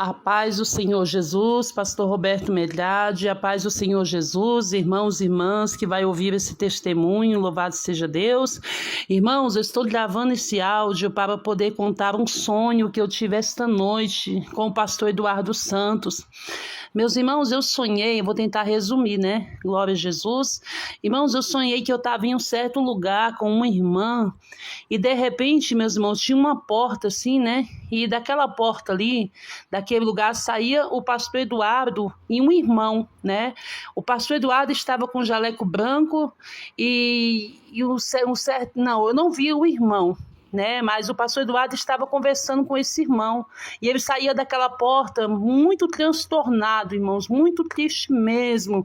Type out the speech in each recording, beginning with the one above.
A paz do Senhor Jesus, pastor Roberto Medrade, a paz do Senhor Jesus, irmãos e irmãs que vai ouvir esse testemunho, louvado seja Deus. Irmãos, eu estou gravando esse áudio para poder contar um sonho que eu tive esta noite com o pastor Eduardo Santos. Meus irmãos, eu sonhei, vou tentar resumir, né? Glória a Jesus. Irmãos, eu sonhei que eu estava em um certo lugar com uma irmã e de repente, meus irmãos, tinha uma porta assim, né? E daquela porta ali, daquele lugar, saía o pastor Eduardo e um irmão, né? O pastor Eduardo estava com um jaleco branco não, eu não vi o irmão, né? Mas o pastor Eduardo estava conversando com esse irmão e ele saía daquela porta muito transtornado, irmãos, muito triste mesmo.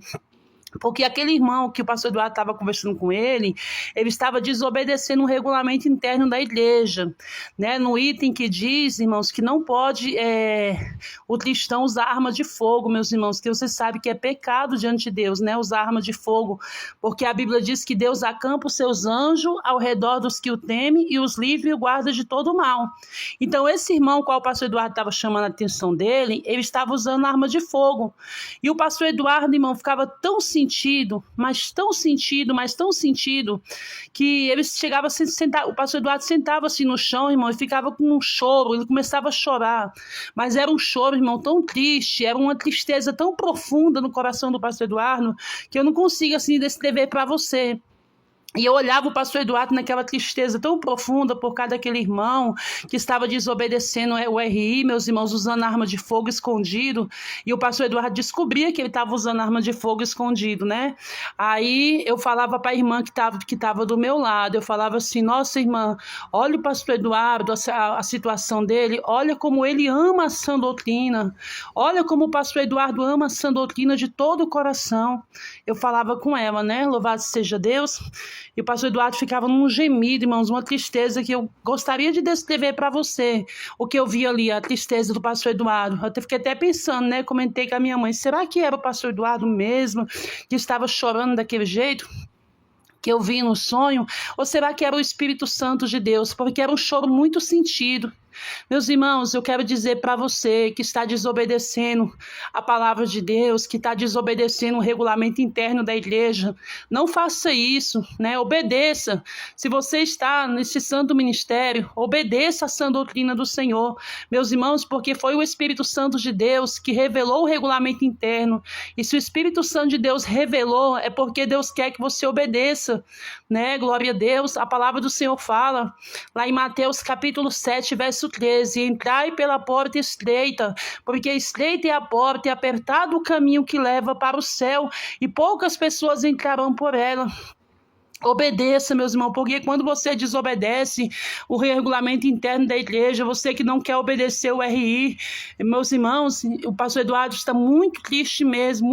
Porque aquele irmão que o pastor Eduardo estava conversando com ele estava desobedecendo o regulamento interno da igreja, né? No item que diz, irmãos, que não pode o cristão usar arma de fogo, meus irmãos, que você sabe que é pecado diante de Deus, né? Usar arma de fogo, porque a Bíblia diz que Deus acampa os seus anjos ao redor dos que o temem e os livra e o guarda de todo o mal. Então, esse irmão, qual o pastor Eduardo estava chamando a atenção dele, ele estava usando arma de fogo. E o pastor Eduardo, irmão, ficava tão sentido, mas tão sentido, que ele chegava a se sentar, o pastor Eduardo sentava assim no chão, irmão, e ficava com um choro, ele começava a chorar, mas era um choro, irmão, tão triste, era uma tristeza tão profunda no coração do pastor Eduardo, que eu não consigo assim descrever para você. E eu olhava o pastor Eduardo naquela tristeza tão profunda por causa daquele irmão que estava desobedecendo o RI, meus irmãos, usando arma de fogo escondido. E o pastor Eduardo descobria que ele estava usando arma de fogo escondido, né? Aí eu falava para a irmã que estava do meu lado, eu falava assim, nossa irmã, olha o pastor Eduardo, a situação dele, olha como ele ama a sã doutrina, olha como o pastor Eduardo ama a sã doutrina de todo o coração. Eu falava com ela, né? Louvado seja Deus. E o pastor Eduardo ficava num gemido, irmãos, uma tristeza que eu gostaria de descrever para você. O que eu vi ali, a tristeza do pastor Eduardo. Eu fiquei até pensando, né? Comentei com a minha mãe, será que era o pastor Eduardo mesmo que estava chorando daquele jeito que eu vi no sonho? Ou será que era o Espírito Santo de Deus? Porque era um choro muito sentido. Meus irmãos, eu quero dizer para você que está desobedecendo a palavra de Deus, que está desobedecendo o regulamento interno da igreja, não faça isso, né? Obedeça. Se você está nesse santo ministério, obedeça a sã doutrina do Senhor, meus irmãos, porque foi o Espírito Santo de Deus que revelou o regulamento interno. E se o Espírito Santo de Deus revelou, é porque Deus quer que você obedeça, né? Glória a Deus. A palavra do Senhor fala lá em Mateus capítulo 7, verso 13, entrai pela porta estreita, porque estreita é a porta e apertado o caminho que leva para o céu, e poucas pessoas entrarão por ela. Obedeça, meus irmãos, porque quando você desobedece o regulamento interno da igreja, você que não quer obedecer o RI, meus irmãos, o pastor Eduardo está muito triste mesmo,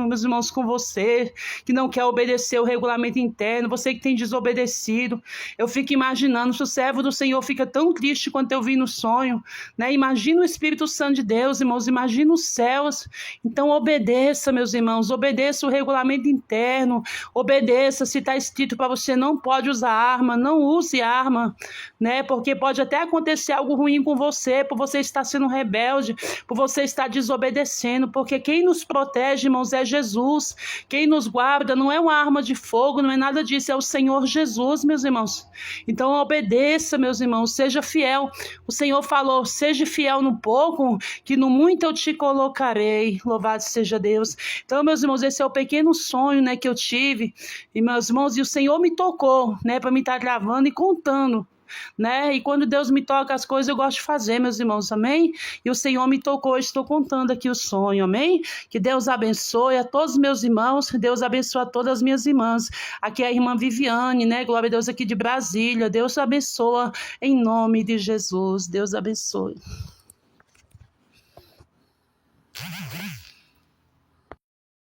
meus irmãos, com você, que não quer obedecer o regulamento interno, você que tem desobedecido. Eu fico imaginando, se o servo do Senhor fica tão triste quanto eu vi no sonho, né? Imagina o Espírito Santo de Deus, irmãos, imagina os céus. Então obedeça, meus irmãos, obedeça o regulamento interno, obedeça. Se está escrito para você não pode usar arma, não use arma, né? Porque pode até acontecer algo ruim com você, por você estar sendo rebelde, por você estar desobedecendo, porque quem nos protege, irmãos, é Jesus. Quem nos guarda não é uma arma de fogo, não é nada disso, é o Senhor Jesus, meus irmãos. Então obedeça, meus irmãos, seja fiel. O Senhor falou, seja fiel no pouco, que no muito eu te colocarei. Louvado seja Deus. Então, meus irmãos, esse é o pequeno sonho, né, que eu tive, e meus irmãos, e o Senhor me tocou, né, para me estar gravando e contando, né? E quando Deus me toca as coisas, eu gosto de fazer, meus irmãos, amém? E o Senhor me tocou, estou contando aqui o sonho, amém? Que Deus abençoe a todos os meus irmãos, Deus abençoe a todas as minhas irmãs. Aqui é a irmã Viviane, né? Glória a Deus, aqui de Brasília. Deus abençoa em nome de Jesus. Deus abençoe.